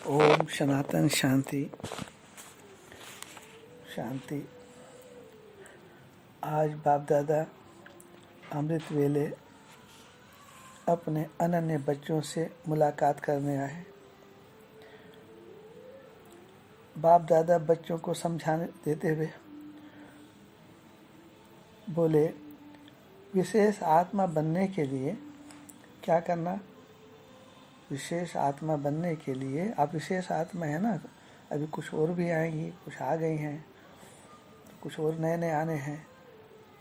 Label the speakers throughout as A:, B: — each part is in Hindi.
A: ओम सनातन शांति शांति। आज बाप दादा अमृत वेले अपने अनन्य बच्चों से मुलाकात करने आए। बाप दादा बच्चों को समझाने देते हुए बोले, विशेष आत्मा बनने के लिए क्या करना। विशेष आत्मा बनने के लिए आप विशेष आत्मा है ना, अभी कुछ और भी आएंगी, कुछ आ गई हैं, कुछ और नए नए आने हैं।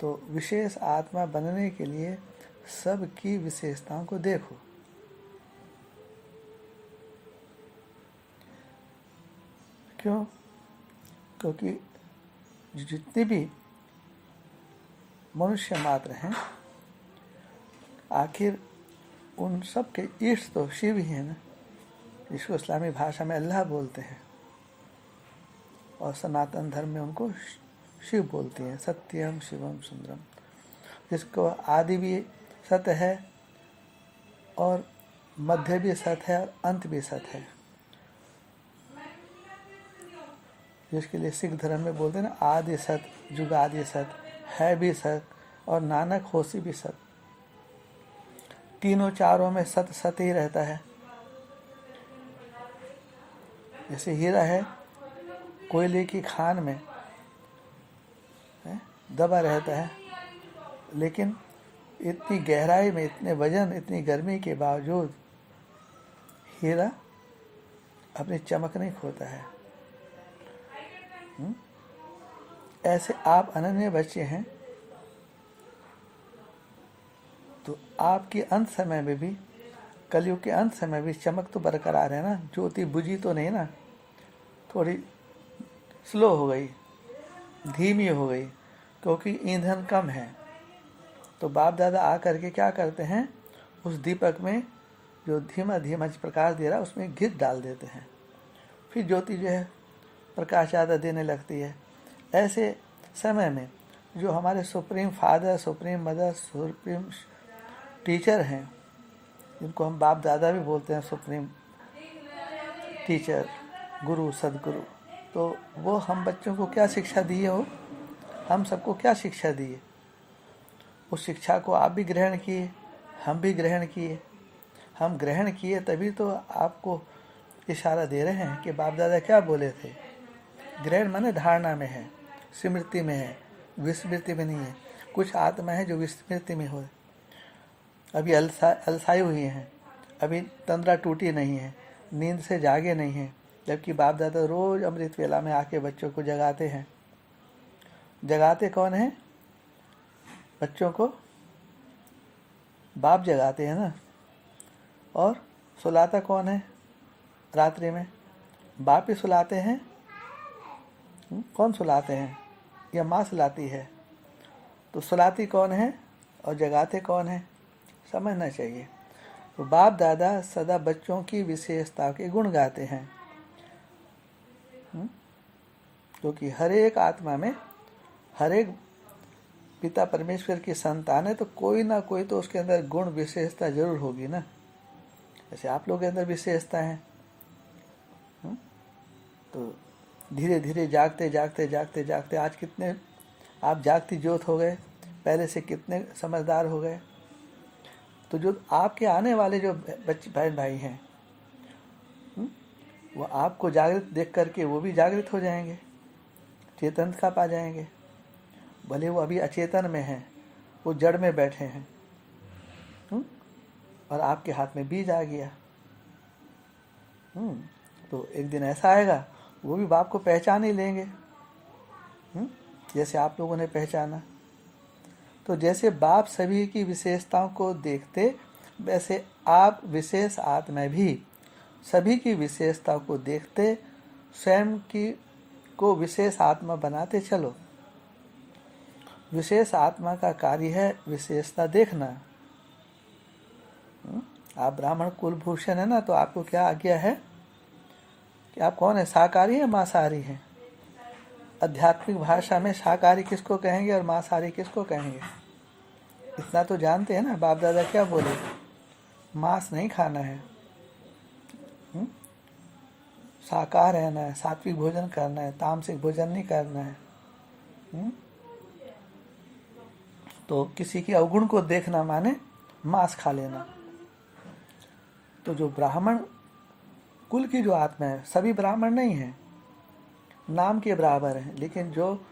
A: तो विशेष आत्मा बनने के लिए सबकी विशेषताओं को देखो। क्यों? क्योंकि जितने भी मनुष्य मात्र हैं, आखिर उन सब के इष्ट तो शिव ही है ना, जिसको इस्लामी भाषा में अल्लाह बोलते हैं, और सनातन धर्म में उनको शिव बोलते हैं। सत्यम शिवम सुंदरम, जिसको आदि भी सत्य है और मध्य भी सत्य है और अंत भी सत्य है। जिसके लिए सिख धर्म में बोलते हैं ना, आदि सत्य, जुग आदि सत्य, है भी सत्य और नानक होसी भी सत्य। तीनों चारों में सत्य सत्य ही रहता है। जैसे हीरा है, कोयले की खान में दबा रहता है, लेकिन इतनी गहराई में, इतने वजन, इतनी गर्मी के बावजूद हीरा अपनी चमक नहीं खोता है। ऐसे आप अनन्य बच्चे हैं, तो आपके अंत समय में भी, कलयुग के अंत समय भी चमक तो बरकरार है ना। ज्योति बुझी तो नहीं ना, थोड़ी स्लो हो गई, धीमी हो गई, क्योंकि ईंधन कम है। तो बाप दादा आकर के क्या करते हैं, उस दीपक में जो धीमा धीमा प्रकाश दे रहा है उसमें घी डाल देते हैं, फिर ज्योति जो है प्रकाश ज़्यादा देने लगती है। ऐसे समय में जो हमारे supreme father, supreme mother, supreme teacher हैं, जिनको हम बाप दादा भी बोलते हैं, सुप्रीम टीचर, गुरु, सदगुरु, तो वो हम बच्चों को क्या शिक्षा दिए हो, हम सबको क्या शिक्षा दिए, उस शिक्षा को आप भी ग्रहण किए, हम भी ग्रहण किए। हम ग्रहण किए तभी तो आपको इशारा दे रहे हैं कि बाप दादा क्या बोले थे। ग्रहण माने धारणा में है, स्मृति में है, विस्मृति में नहीं है। कुछ आत्मा है जो विस्मृति में हो, अभी अलसाई हुई हैं, अभी तंद्रा टूटी नहीं है, नींद से जागे नहीं हैं, जबकि बाप दादा रोज अमृत वेला में आके बच्चों को जगाते हैं। जगाते कौन है? बच्चों को बाप जगाते हैं ना। और सुलाता कौन है? रात्रि में बाप ही सुलाते हैं। कौन सुलाते हैं? या माँ सुलाती है। तो सुलाती कौन है और जगाते कौन है, समझना चाहिए। तो बाप दादा सदा बच्चों की विशेषता के गुण गाते हैं, क्योंकि हर एक आत्मा में, हर एक पिता परमेश्वर की संतान है, तो कोई ना कोई तो उसके अंदर गुण विशेषता जरूर होगी ना। जैसे आप लोगों के अंदर विशेषता है, तो धीरे धीरे जागते जागते जागते जागते आज कितने आप जागती ज्योत हो गए, पहले से कितने समझदार हो गए। तो जो आपके आने वाले जो बच्चे बहन भाई हैं, वो आपको जागृत देख करके वो भी जागृत हो जाएंगे, चेतनता पा जाएंगे। भले वो अभी अचेतन में हैं, वो जड़ में बैठे हैं, और आपके हाथ में बीज आ गया। तो एक दिन ऐसा आएगा, वो भी बाप को पहचान ही लेंगे, जैसे आप लोगों ने पहचाना। तो जैसे बाप सभी की विशेषताओं को देखते, वैसे आप विशेष आत्मा भी सभी की विशेषताओं को देखते, स्वयं की को विशेष आत्मा बनाते चलो। विशेष आत्मा का कार्य है विशेषता देखना। आप ब्राह्मण कुलभूषण है ना, तो आपको क्या आज्ञा है कि आप कौन है, शाकाहारी है मांसाहारी है। आध्यात्मिक भाषा में शाकाहारी किसको कहेंगे और मांसाहारी किसको कहेंगे, इतना तो जानते हैं ना। बाप दादा क्या बोले, मांस नहीं खाना है, शाकाहार रहना है, सात्विक भोजन करना है, तामसिक भोजन नहीं करना है। तो किसी की अवगुण को देखना माने मांस खा लेना। तो जो ब्राह्मण कुल की जो आत्मा है, सभी ब्राह्मण नहीं है, नाम के बराबर है, लेकिन जो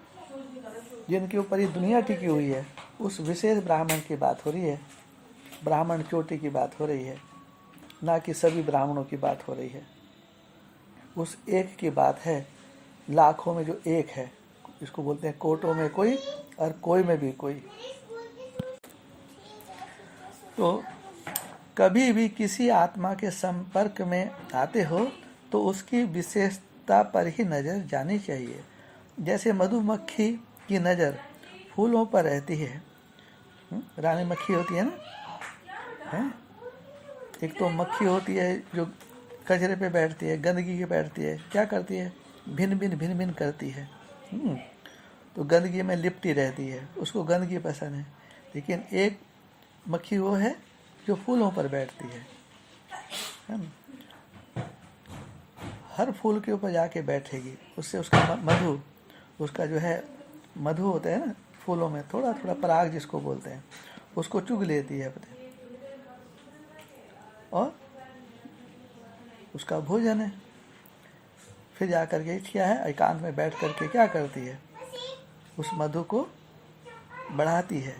A: जिनके ऊपर ये दुनिया टिकी हुई है उस विशेष ब्राह्मण की बात हो रही है, ब्राह्मण चोटी की बात हो रही है, ना कि सभी ब्राह्मणों की बात हो रही है। उस एक की बात है, लाखों में जो एक है, इसको बोलते हैं कोटों में कोई और कोई में भी कोई। तो कभी भी किसी आत्मा के संपर्क में आते हो तो उसकी विशेषता पर ही नज़र जानी चाहिए। जैसे मधुमक्खी की नज़र फूलों पर रहती है, रानी मक्खी होती है ना, एक तो मक्खी होती है जो कचरे पे बैठती है, गंदगी पे बैठती है, क्या करती है, भिन भिन करती है। तो गंदगी में लिपटी रहती है, उसको गंदगी पसंद है। लेकिन एक मक्खी वो है जो फूलों पर बैठती है, हर फूल के ऊपर जाके बैठेगी, उससे उसका मधु, उसका जो है मधु होता है ना फूलों में, थोड़ा थोड़ा पराग जिसको बोलते हैं, उसको चुग लेती है अपने, और उसका भोजन है। फिर जा करके क्या है, एकांत में बैठ करके क्या करती है, उस मधु को बढ़ाती है।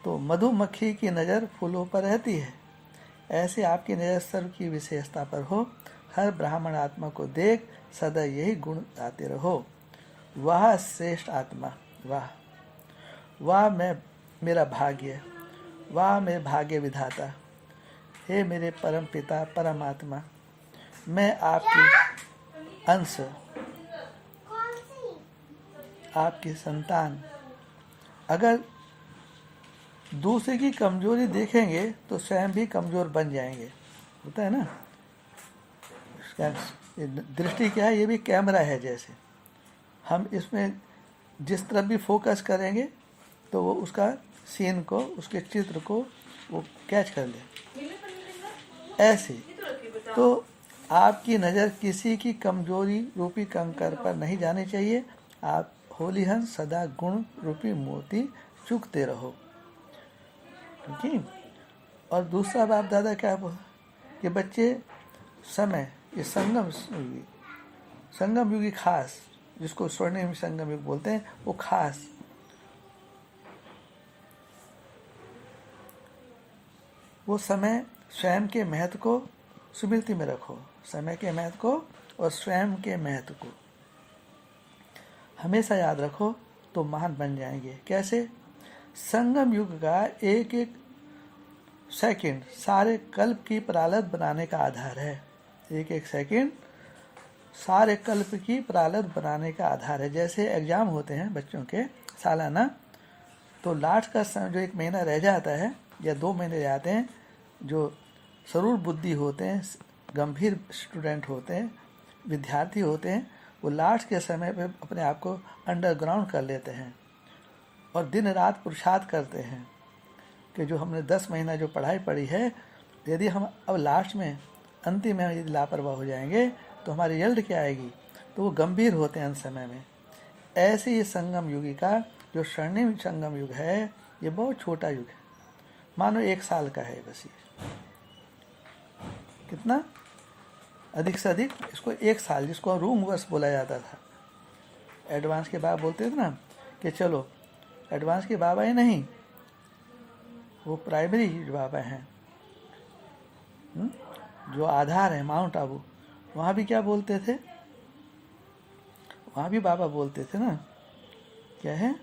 A: तो मधुमक्खी की नज़र फूलों पर रहती है, ऐसे आपकी नज़र सर्व की विशेषता पर हो। हर ब्राह्मण आत्मा को देख सदा यही गुण गाते रहो, वाह श्रेष्ठ आत्मा, वाह वाह मैं मेरा भाग्य, वाह मेरे भाग्य विधाता, हे मेरे परम पिता परमात्मा, मैं आपकी अंश, आपकी संतान। अगर दूसरे की कमजोरी देखेंगे तो स्वयं भी कमजोर बन जाएंगे, होता है ना। दृष्टि क्या है, ये भी कैमरा है जैसे, हम इसमें जिस तरफ भी फोकस करेंगे तो वो उसका सीन को, उसके चित्र को वो कैच कर ले। ऐसे तो आपकी नज़र किसी की कमजोरी रूपी कंकर पर नहीं जानी चाहिए। आप होली हंस सदा गुण रूपी मोती चुगते रहो। ठीक है। और दूसरा बाप दादा क्या बोला कि बच्चे समय, ये संगम युगी खास, जिसको स्वर्णिम संगम युग बोलते हैं, वो खास वो समय स्वयं के महत्व को स्मृति में रखो, समय के महत्व को और स्वयं के महत्व को हमेशा याद रखो तो महान बन जाएंगे। कैसे? संगम युग का एक एक सेकंड सारे कल्प की प्रारब्ध बनाने का आधार है। एक एक सेकंड सारे कल्प की प्रारब्ध बनाने का आधार है। जैसे एग्जाम होते हैं बच्चों के सालाना, तो लास्ट का जो एक महीना रह जाता है या 2 महीने जाते हैं, जो सरूर बुद्धि होते हैं, गंभीर स्टूडेंट होते हैं, विद्यार्थी होते हैं, वो लास्ट के समय पे अपने आप को अंडरग्राउंड कर लेते हैं और दिन रात पुरुषार्थ करते हैं कि जो हमने 10 महीना जो पढ़ाई पढ़ी है, यदि हम अब लास्ट में अंतिम में यदि लापरवाह हो जाएंगे तो हमारी रिजल्ट क्या आएगी। तो वो गंभीर होते हैं अंत समय में। ऐसे ये संगम युगी का जो स्वर्णिम संगम युग है, ये बहुत छोटा युग है, मानो 1 साल का है बस। ये कितना अधिक से अधिक, इसको 1 साल, जिसको रूम वर्ष बोला जाता था। एडवांस के बाबा बोलते थे ना कि चलो एडवांस के बाबा ही नहीं, वो प्राइमरी बाबा हैं, जो आधार है माउंट आबू, वहाँ भी क्या बोलते थे, वहाँ भी बाबा बोलते थे ना, क्या है,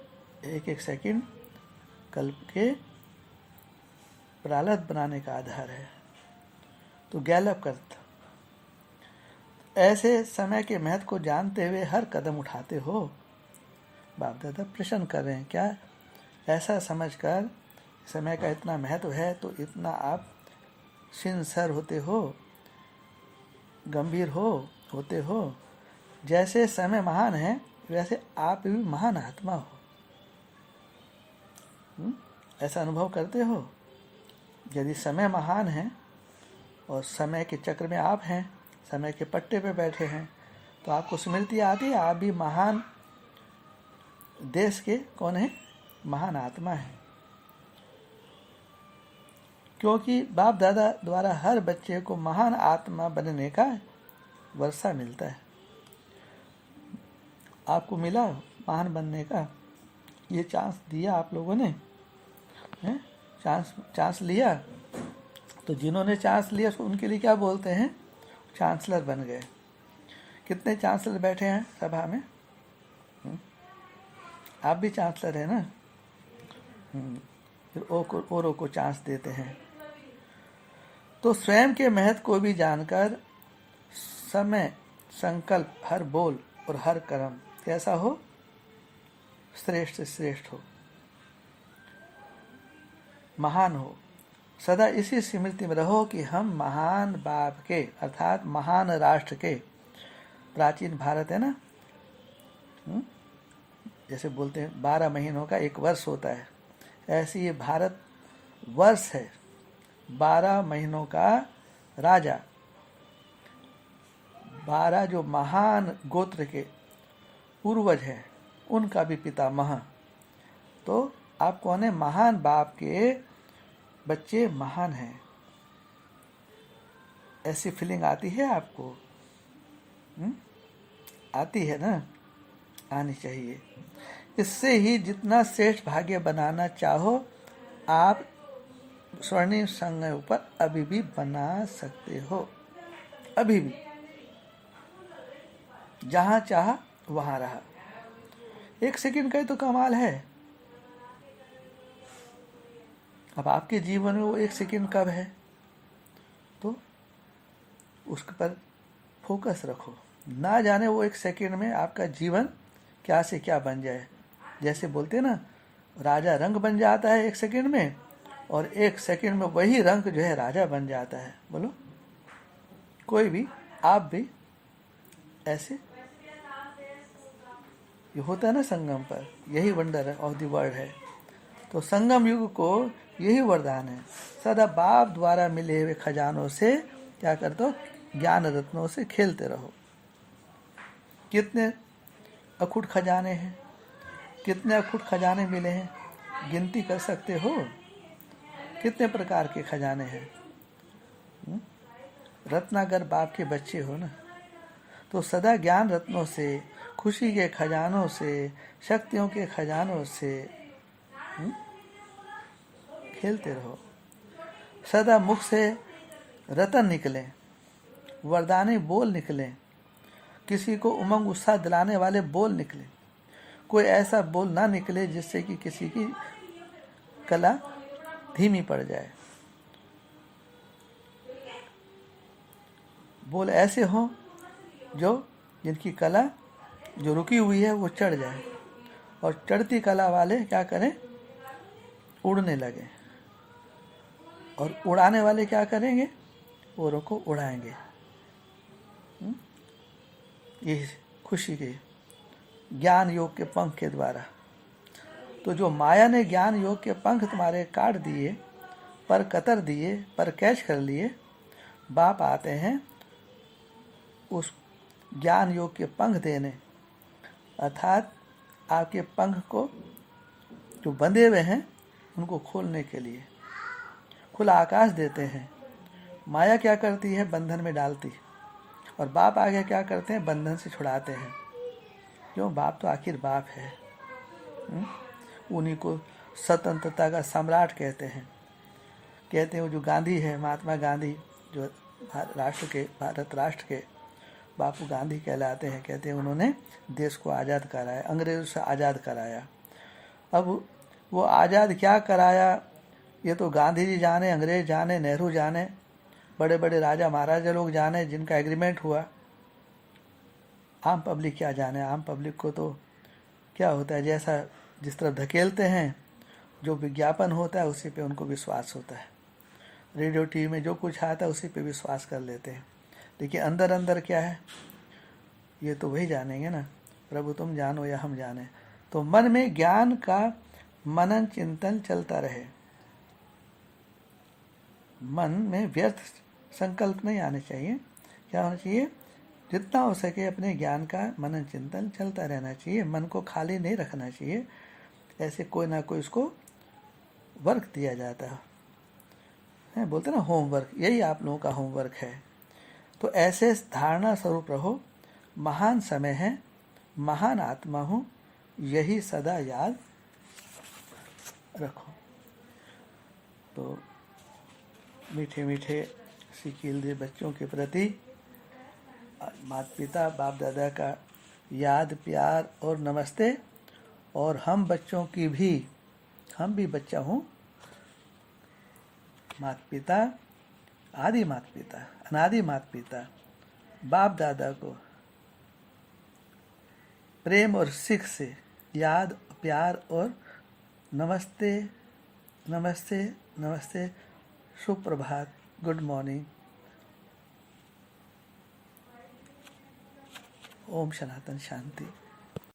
A: एक एक सेकंड कल्प के प्रारब्ध बनाने का आधार है। तो गैलप करता, ऐसे समय के महत्व को जानते हुए हर कदम उठाते हो। बाप दादा प्रश्न कर रहे हैं क्या, ऐसा समझकर समय का इतना महत्व है तो इतना आप सिंसियर होते हो, गंभीर होते हो। जैसे समय महान है वैसे आप भी महान आत्मा हो। ऐसा अनुभव करते हो? यदि समय महान है और समय के चक्र में आप हैं, समय के पट्टे पे बैठे हैं, तो आपको स्मृति आती है आप भी महान देश के कौन है, महान आत्मा है। क्योंकि बाप दादा द्वारा हर बच्चे को महान आत्मा बनने का वर्षा मिलता है। आपको मिला महान बनने का, ये चांस दिया आप लोगों ने, हैं? चांस लिया। तो जिन्होंने चांस लिया उनके लिए क्या बोलते हैं, चांसलर बन गए। कितने चांसलर बैठे हैं सभा में? आप भी चांसलर है ना। फिर औरों को चांस देते हैं। तो स्वयं के महत्व को भी जानकर समय संकल्प हर बोल और हर कर्म कैसा हो, श्रेष्ठ से श्रेष्ठ हो, महान हो। सदा इसी स्मृति में रहो कि हम महान बाप के अर्थात महान राष्ट्र के, प्राचीन भारत है ना, जैसे बोलते हैं 12 महीनों का एक वर्ष होता है, ऐसे ये भारत वर्ष है, 12 महीनों का राजा, 12 जो महान गोत्र के पूर्वज हैं उनका भी पितामह। तो आप कौन है, महान बाप के बच्चे महान हैं। ऐसी फीलिंग आती है आपको? आती है ना, आनी चाहिए। इससे ही जितना श्रेष्ठ भाग्य बनाना चाहो आप स्वर्णिम संज्ञा पर अभी भी बना सकते हो, अभी भी, जहां चाह वहां रहा। 1 सेकंड का ही तो कमाल है। अब आपके जीवन में वो 1 सेकंड कब है, तो उस पर फोकस रखो। ना जाने वो 1 सेकंड में आपका जीवन क्या से क्या बन जाए। जैसे बोलते हैं ना, राजा रंग बन जाता है 1 सेकंड में, और 1 सेकंड में वही रंग जो है राजा बन जाता है। बोलो, कोई भी, आप भी ऐसे। ये होता है ना संगम पर, यही वंडर ऑफ द वर्ल्ड है। तो संगम युग को यही वरदान है, सदा बाप द्वारा मिले हुए खजानों से क्या करते हो, ज्ञान रत्नों से खेलते रहो। कितने अखुट खजाने हैं, कितने अखुट खजाने मिले हैं, गिनती कर सकते हो? कितने प्रकार के खजाने हैं। रत्नागर बाप के बच्चे हो ना, तो सदा ज्ञान रत्नों से, खुशी के खजानों से, शक्तियों के खजानों से खेलते रहो। सदा मुख से रतन निकले, वरदानी बोल निकले, किसी को उमंग उत्साह दिलाने वाले बोल निकले। कोई ऐसा बोल ना निकले जिससे कि किसी की कला धीमी पड़ जाए। बोल ऐसे हो जो जिनकी कला जो रुकी हुई है वो चढ़ जाए, और चढ़ती कला वाले क्या करें, उड़ने लगे, और उड़ाने वाले क्या करेंगे, औरों को उड़ाएंगे। ये खुशी के ज्ञान योग के पंख के द्वारा। तो जो माया ने ज्ञान योग के पंख तुम्हारे काट दिए, पर कतर दिए, पर कैच कर लिए, बाप आते हैं उस ज्ञान योग के पंख देने, अर्थात आपके पंख को जो बंधे हुए हैं उनको खोलने के लिए खुला आकाश देते हैं। माया क्या करती है, बंधन में डालती, और बाप आगे क्या करते हैं, बंधन से छुड़ाते हैं। क्यों, बाप तो आखिर बाप है। उन्हीं को स्वतंत्रता का सम्राट कहते हैं। कहते हैं जो गांधी है, महात्मा गांधी, जो भारत राष्ट्र के बापू गांधी कहलाते हैं। कहते हैं उन्होंने देश को आज़ाद कराया, अंग्रेज़ों से आज़ाद कराया। अब वो आज़ाद क्या कराया, ये तो गांधी जी जाने, अंग्रेज जाने, नेहरू जाने, बड़े बड़े राजा महाराजा लोग जाने जिनका एग्रीमेंट हुआ। आम पब्लिक क्या जाने। आम पब्लिक को तो क्या होता है, जैसा जिस तरफ धकेलते हैं, जो विज्ञापन होता है उसी पे उनको विश्वास होता है। रेडियो टीवी में जो कुछ आता है उसी पे विश्वास कर लेते हैं। देखिए अंदर अंदर क्या है ये तो वही जानेंगे ना। प्रभु तुम जानो या हम जाने। तो मन में ज्ञान का मनन चिंतन चलता रहे। मन में व्यर्थ संकल्प नहीं आने चाहिए क्या होना चाहिए, जितना हो सके अपने ज्ञान का मनन चिंतन चलता रहना चाहिए, मन को खाली नहीं रखना चाहिए। ऐसे कोई ना कोई उसको वर्क दिया जाता है, बोलते ना होमवर्क, यही आप लोगों का होमवर्क है। तो ऐसे धारणा स्वरूप रहो, महान समय है, महान आत्मा हूँ, यही सदा याद रखो। तो मीठे मीठे सिकीलदे बच्चों के प्रति माता पिता बाप दादा का याद, प्यार और नमस्ते। और हम बच्चों की भी, हम भी बच्चा हूँ, माता पिता, आदि माता पिता, अनादि माता पिता, बाप दादा को प्रेम और सिख से याद, प्यार और नमस्ते नमस्ते नमस्ते, सुप्रभात, गुड मॉर्निंग। ओम सनातन शांति।